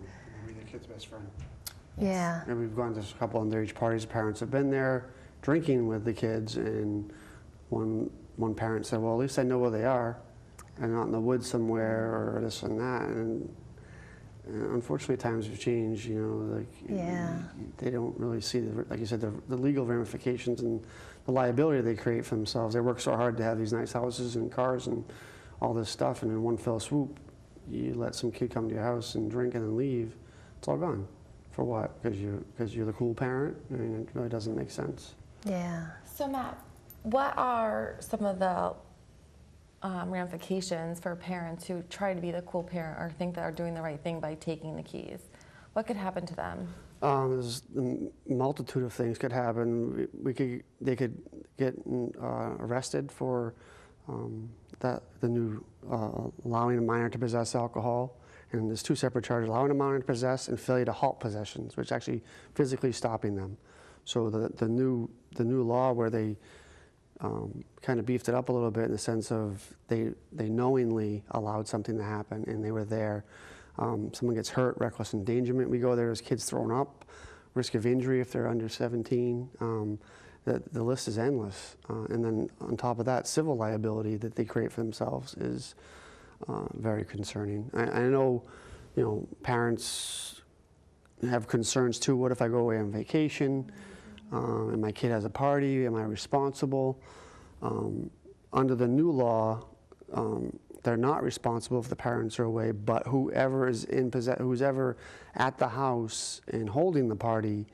Be the kid's best friend. Yeah. And we've gone to a couple underage parties. Parents have been there drinking with the kids, and one parent said, "Well, at least I know where they are, and not in the woods somewhere or this and that." And unfortunately, times have changed. They don't really see like you said, the legal ramifications and the liability they create for themselves. They work so hard to have these nice houses and cars and all this stuff, and in one fell swoop, you let some kid come to your house and drink and then leave. It's all gone. For what? Because you're the cool parent? I mean, it really doesn't make sense. Yeah. So Matt, what are some of the ramifications for parents who try to be the cool parent or think they're doing the right thing by taking the keys? What could happen to them? There's a multitude of things could happen. They could get arrested for that the new allowing a minor to possess alcohol, and there's 2 separate charges: allowing a minor to possess and failure to halt possessions, which actually physically stopping them. So the new law where they kind of beefed it up a little bit in the sense of they knowingly allowed something to happen and they were there. Someone gets hurt, reckless endangerment. We go there as kids thrown up, risk of injury if they're under 17. The list is endless. And then on top of that, civil liability that they create for themselves is very concerning. I know, parents have concerns too. What if I go away on vacation and my kid has a party? Am I responsible? Under the new law, they're not responsible if the parents are away, but whoever is who's ever at the house and holding the party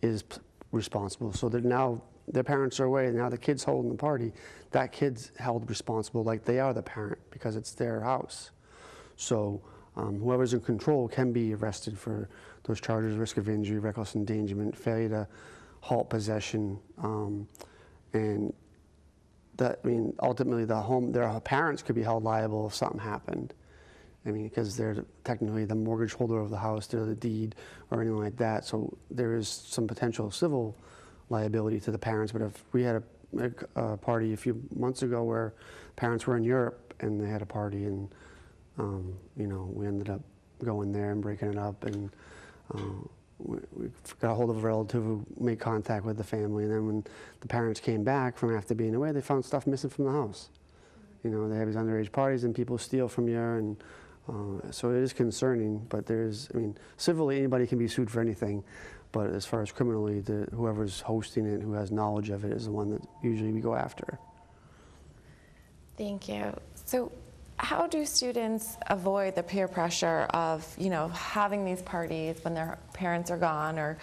is responsible. So that now their parents are away, and now the kid's holding the party. That kid's held responsible like they are the parent because it's their house. So whoever's in control can be arrested for those charges: risk of injury, reckless endangerment, failure to halt possession, and that, ultimately their parents could be held liable if something happened. Because they're technically the mortgage holder of the house, they're the deed or anything like that. So there is some potential civil liability to the parents. But if we had a party a few months ago where parents were in Europe and they had a party, and we ended up going there and breaking it up, and we got a hold of a relative who made contact with the family, and then when the parents came back from after being away, they found stuff missing from the house. They have these underage parties and people steal from you, and so it is concerning. But civilly anybody can be sued for anything, but as far as criminally, whoever's hosting it, who has knowledge of it, is the one that usually we go after. Thank you. So how do students avoid the peer pressure of, having these parties when their parents are gone, or,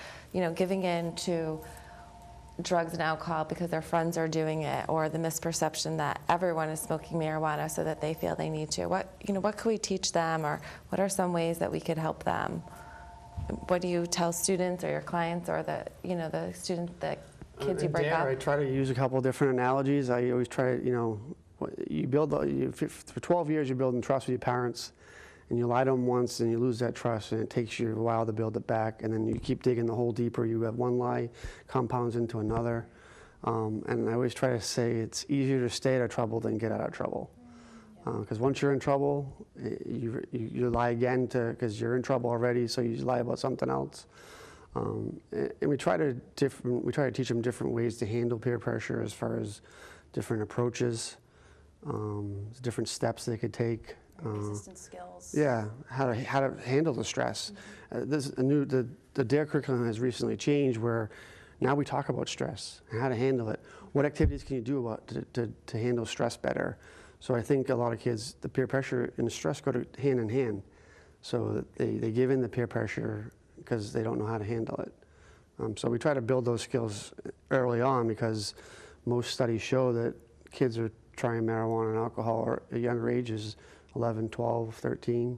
giving in to drugs and alcohol because their friends are doing it, or the misperception that everyone is smoking marijuana so that they feel they need to? What can we teach them, or what are some ways that we could help them? What do you tell students or your clients, or the students, the kids you break up? I try to use a couple of different analogies. I always try, for 12 years you're building trust with your parents, and you lie to them once and you lose that trust, and it takes you a while to build it back, and then you keep digging the hole deeper. You have one lie compounds into another, and I always try to say it's easier to stay out of trouble than get out of trouble, because once you're in trouble, you lie again because you're in trouble already, so you lie about something else. And we try to teach them different ways to handle peer pressure, as far as different approaches, different steps they could take. Resistance skills. Yeah, how to handle the stress. The DARE curriculum has recently changed, where now we talk about stress and how to handle it. What activities can you do to handle stress better? So I think a lot of kids, the peer pressure and the stress go hand in hand. So they give in the peer pressure because they don't know how to handle it. So we try to build those skills early on, because most studies show that kids are trying marijuana and alcohol at younger ages, 11, 12, 13,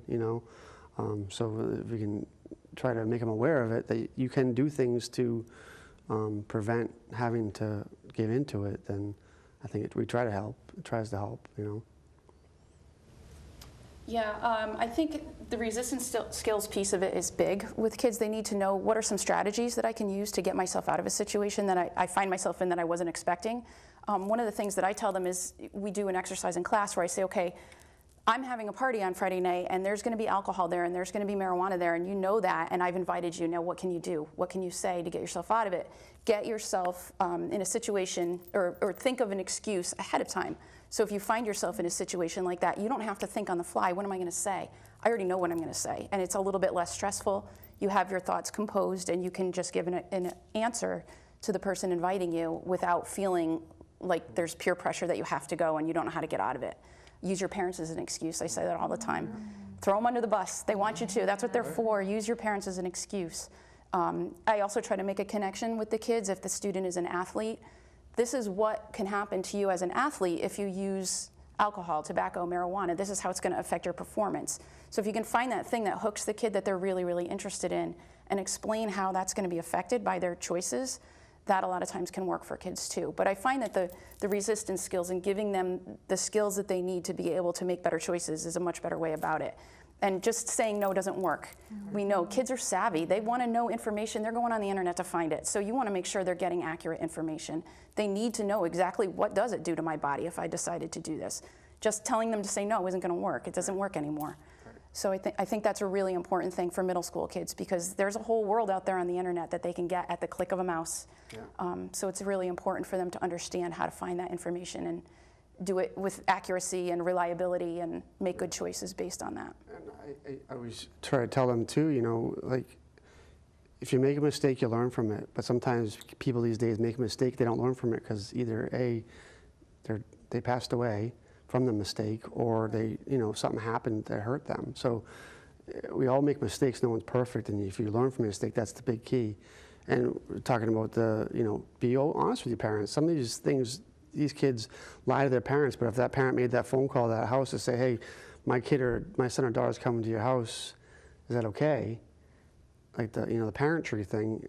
so if we can try to make them aware of it, that you can do things to prevent having to give into it, then I think we try to help. It tries to help, Yeah, I think the resistance skills piece of it is big. With kids, they need to know what are some strategies that I can use to get myself out of a situation that I find myself in that I wasn't expecting. One of the things that I tell them is, we do an exercise in class where I say, okay, I'm having a party on Friday night, and there's going to be alcohol there, and there's going to be marijuana there, and you know that, and I've invited you. Now, what can you do? What can you say to get yourself out of it? Get yourself in a situation, or think of an excuse ahead of time. So if you find yourself in a situation like that, you don't have to think on the fly, what am I going to say? I already know what I'm going to say, and it's a little bit less stressful. You have your thoughts composed, and you can just give an answer to the person inviting you without feeling like there's peer pressure that you have to go and you don't know how to get out of it. Use your parents as an excuse. I say that all the time. Throw them under the bus. They want you to. That's what they're for. Use your parents as an excuse. I also try to make a connection with the kids. If the student is an athlete, this is what can happen to you as an athlete if you use alcohol, tobacco, marijuana. This is how it's going to affect your performance. So if you can find that thing that hooks the kid that they're really, really interested in, and explain how that's going to be affected by their choices, that a lot of times can work for kids too. But I find that the resistance skills and giving them the skills that they need to be able to make better choices is a much better way about it. And just saying no doesn't work. We know kids are savvy. They want to know information. They're going on the internet to find it. So you want to make sure they're getting accurate information. They need to know exactly what does it do to my body if I decided to do this. Just telling them to say no isn't going to work. It doesn't work anymore. So I think that's a really important thing for middle school kids, because there's a whole world out there on the internet that they can get at the click of a mouse. Yeah. So it's really important for them to understand how to find that information and do it with accuracy and reliability and make good choices based on that. And I always try to tell them too, you know, like, if you make a mistake, you learn from it. But sometimes people these days make a mistake, they don't learn from it because either A, they passed away from the mistake, or they, you know, something happened that hurt them. So we all make mistakes. No one's perfect, and if you learn from a mistake, that's the big key. And we're talking about the, you know, be honest with your parents. Some of these things, these kids lie to their parents, but if that parent made that phone call to that house to say, hey, my kid or my son or daughter's coming to your house, is that okay? Like the, you know, the parentry thing,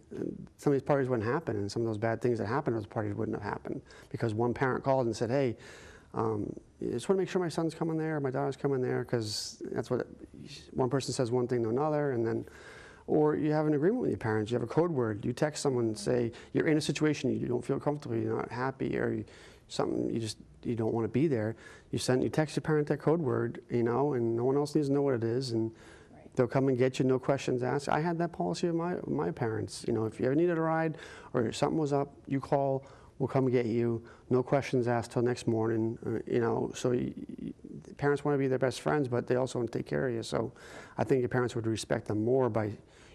some of these parties wouldn't happen, and some of those bad things that happened at those parties wouldn't have happened because one parent called and said, hey, I just want to make sure my son's coming there, my daughter's coming there, because that's what one person says one thing to another, and then, or you have an agreement with your parents, you have a code word, you text someone and say you're in a situation you don't feel comfortable, you're not happy, or something you don't want to be there. You text your parent that code word, you know, and no one else needs to know what it is, and they'll come and get you, no questions asked. I had that policy with my parents. You know, if you ever needed a ride or something was up, you call, we'll come get you, no questions asked till next morning. You know, so parents want to be their best friends, but they also want to take care of you. So I think your parents would respect them more by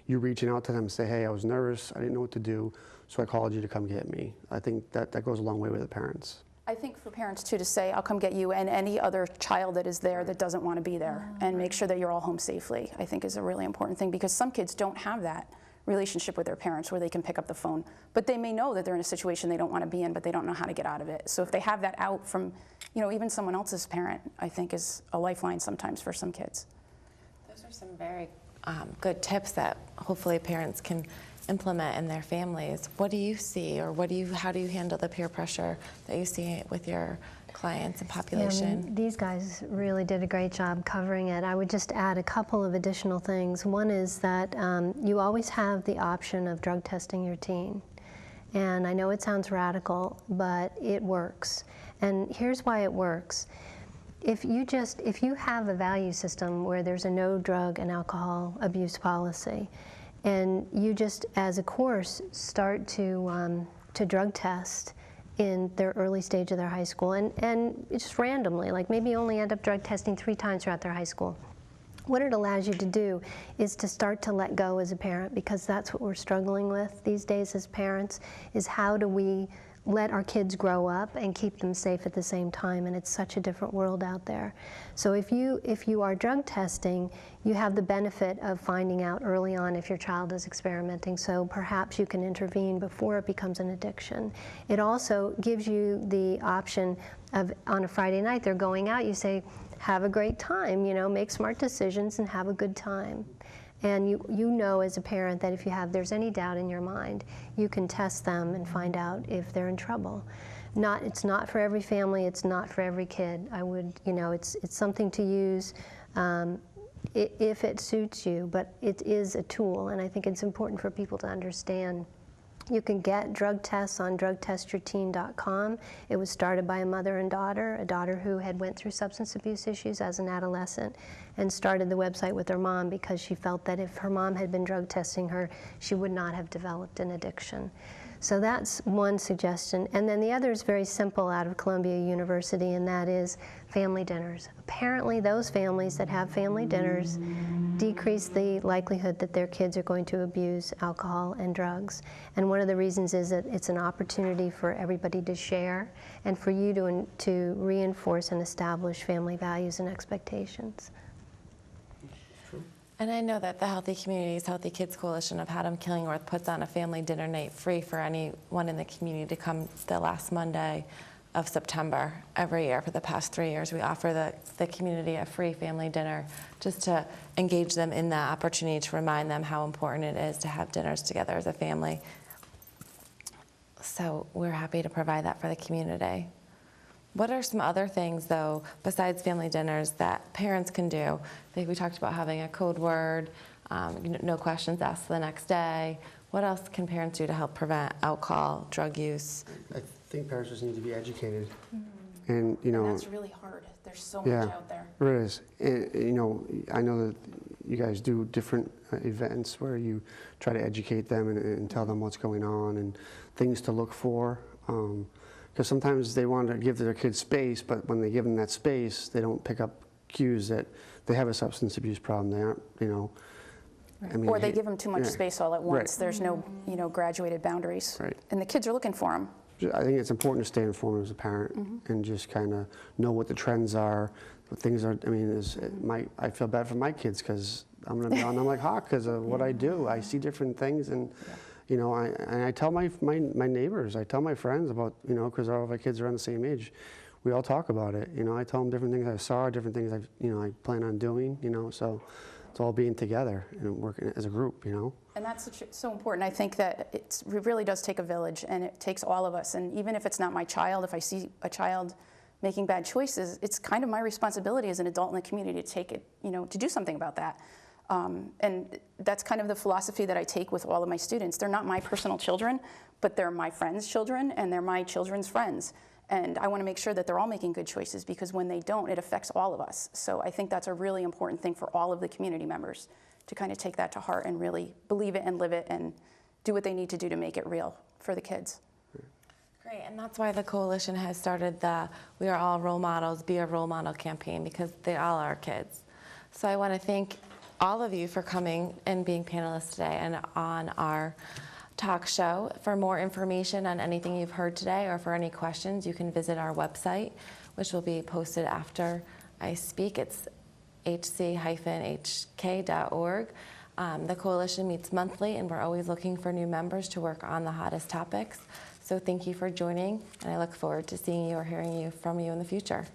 you reaching out to them and say, hey, I was nervous, I didn't know what to do, so I called you to come get me. I think that goes a long way with the parents. I think for parents too to say, I'll come get you and any other child that is there that doesn't want to be there, and make sure that you're all home safely, I think is a really important thing, because some kids don't have that relationship with their parents where they can pick up the phone. But they may know that they're in a situation they don't want to be in, but they don't know how to get out of it. So if they have that out from, you know, even someone else's parent, I think is a lifeline sometimes for some kids. Those are some very good tips that hopefully parents can implement in their families. What do you see, or how do you handle the peer pressure that you see with your clients and population? Yeah, I mean, these guys really did a great job covering it. I would just add a couple of additional things. One is that you always have the option of drug testing your teen. And I know it sounds radical, but it works. And here's why it works. If you have a value system where there's a no drug and alcohol abuse policy, and you just, as a course, start to drug test in their early stage of their high school, and just randomly, like maybe only end up drug testing 3 times throughout their high school. What it allows you to do is to start to let go as a parent, because that's what we're struggling with these days as parents, is how do we let our kids grow up and keep them safe at the same time, and it's such a different world out there. So if you are drug testing, you have the benefit of finding out early on if your child is experimenting, so perhaps you can intervene before it becomes an addiction. It also gives you the option of, on a Friday night, they're going out, you say, have a great time, you know, make smart decisions and have a good time. And you know as a parent that if there's any doubt in your mind, you can test them and find out if they're in trouble. It's not for every family, it's not for every kid. It's something to use if it suits you, but it is a tool, and I think it's important for people to understand. You can get drug tests on drugtestyourteen.com. It was started by a mother and daughter, a daughter who had went through substance abuse issues as an adolescent, and started the website with her mom because she felt that if her mom had been drug testing her, she would not have developed an addiction. So that's one suggestion. And then the other is very simple out of Columbia University, and that is family dinners. Apparently those families that have family dinners decrease the likelihood that their kids are going to abuse alcohol and drugs. And one of the reasons is that it's an opportunity for everybody to share and for you to reinforce and establish family values and expectations. And I know that the Healthy Communities, Healthy Kids Coalition of Haddam-Killingworth puts on a family dinner night free for anyone in the community to come the last Monday of September every year for the past 3 years. We offer the community a free family dinner just to engage them in that opportunity to remind them how important it is to have dinners together as a family. So we're happy to provide that for the community. What are some other things, though, besides family dinners that parents can do? I think we talked about having a code word, no questions asked the next day. What else can parents do to help prevent alcohol, drug use? I think parents just need to be educated. And, you know. And that's really hard. There's so Yeah, much out there. it is. And, you know, I know that you guys do different events where you try to educate them and tell them what's going on and things to look for. Because sometimes they want to give their kids space, but when they give them that space, they don't pick up cues that they have a substance abuse problem. They aren't, you know. I mean, Or they give them too much yeah. space all at once. Right. There's no, you know, graduated boundaries. Right. And the kids are looking for them. I think it's important to stay informed as a parent and just kind of know what the trends are, what things are. I mean, I feel bad for my kids because I'm going to be on them like hawk because of what I do. I see different things, and you know, I tell my neighbors, I tell my friends about, you know, because all of my kids are around the same age. We all talk about it. You know, I tell them different things I saw, different things I plan on doing. You know, so it's all being together and working as a group. You know. And that's so important. I think that it really does take a village, and it takes all of us. And even if it's not my child, if I see a child making bad choices, it's kind of my responsibility as an adult in the community to take it, you know, to do something about that. And that's kind of the philosophy that I take with all of my students. They're not my personal children, but they're my friends' children, and they're my children's friends. And I want to make sure that they're all making good choices, because when they don't, it affects all of us. So I think that's a really important thing for all of the community members, to kind of take that to heart and really believe it and live it and do what they need to do to make it real for the kids. Great, and that's why the coalition has started the We Are All Role Models, Be a Role Model campaign, because they all are kids. So I want to thank all of you for coming and being panelists today and on our talk show. For more information on anything you've heard today or for any questions, you can visit our website, which will be posted after I speak. It's hc-hk.org. The coalition meets monthly, and we're always looking for new members to work on the hottest topics. So thank you for joining, and I look forward to seeing you or hearing from you in the future.